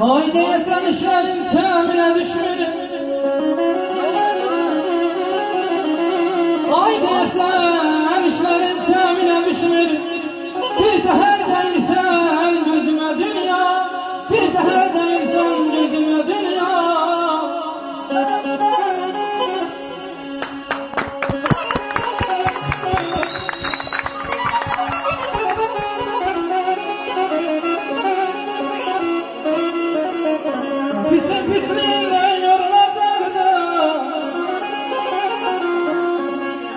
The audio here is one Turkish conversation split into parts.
Haydi sen işlerin temine düşmedi. Haydi sen işlerin temine düşmedi. Bir teher değilsen gözüme dünya, bir teher değilsen gözüme dünya.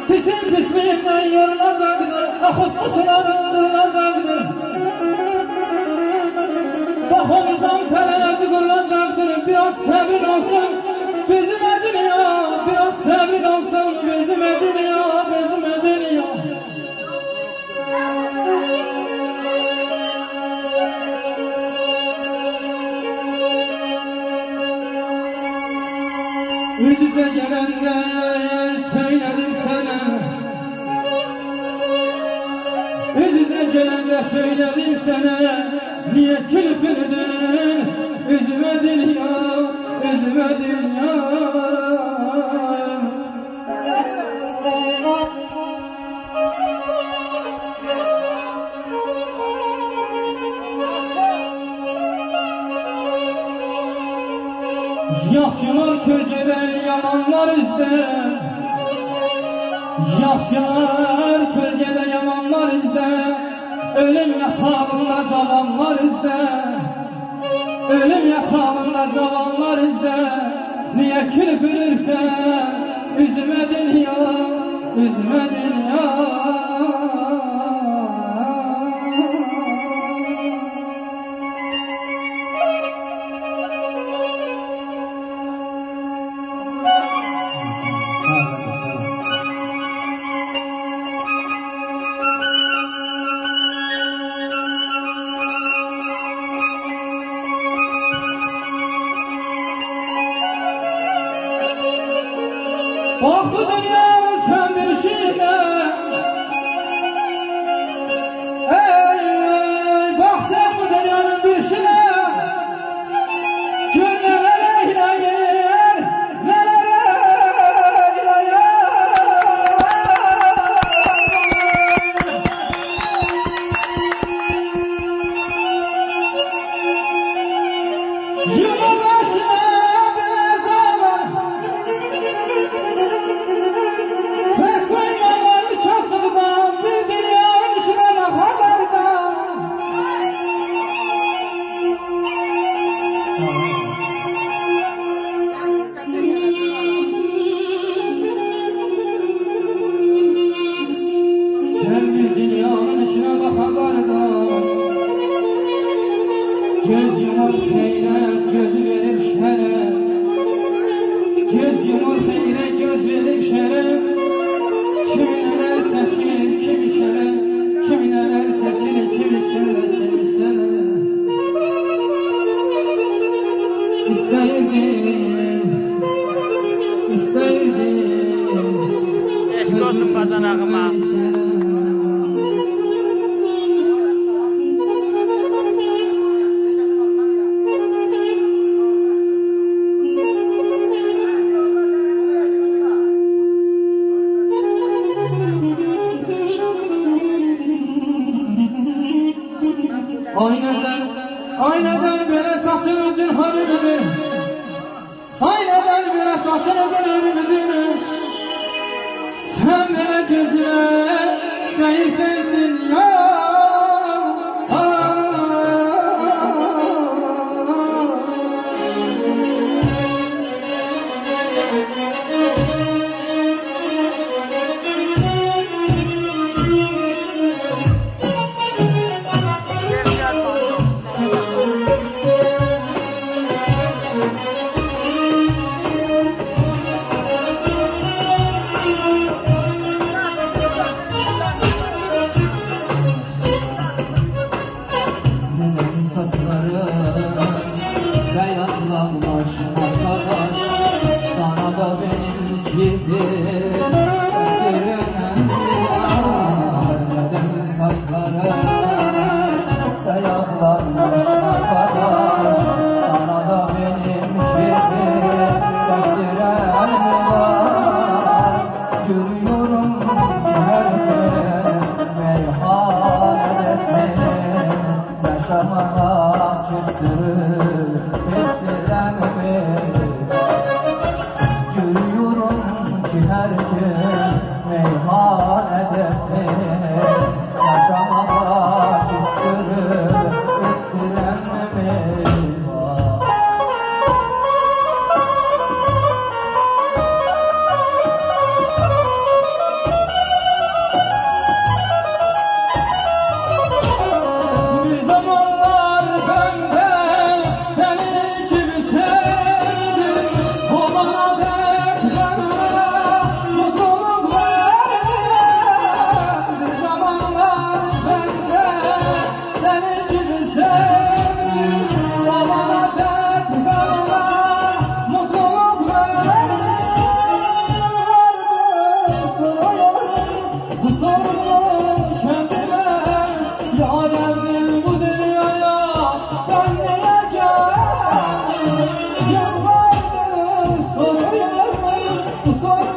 Pisin pisliğinden yorulacakdır, akıp kusulandıracaktır. Bak omuzdan tereyağını kurulacaktır, biraz sabır olsun bizim dünya, biraz sabır olsun bizim dünya, bizim dünya. Yüzüze gelende söyledim sana, yüzüze gelende söyledim sana, niye külfürdün üzme dünya, üzme dünya. Yaxşılar kölgədə, yamanlar izdə. Yaxşılar kölgədə, yamanlar izdə. Ölüm yatağında zavallar izdə. Ölüm yatağında zavallar izdə. Niyə külfürürsən üzümə dünya, üzümə dünya. Bak bu dünyanın sen bir şeyine, ey bak sen bu dünyanın bir şeyine, gör neler eyleyin, neler eyleyin. Yılın başına biraz ağlar, bir dünyanın işine bakalardan. Sen bir dünyanın işine bakalardan. Göz yumur heyret, göz verir şeref. Göz yumur heyret, göz verir şeref. Kimi neler tekir, kimi şeref, kimi neler tekir, kimi şeref, kimi şeref. İsteyirdim, isteyirdim. Eşk olsun Fazan ağıma. Aynadan böyle saçınızın harımını, aynadan böyle saçınızın harımını. Sen böyle gözüne değilsen dünya. Mustafa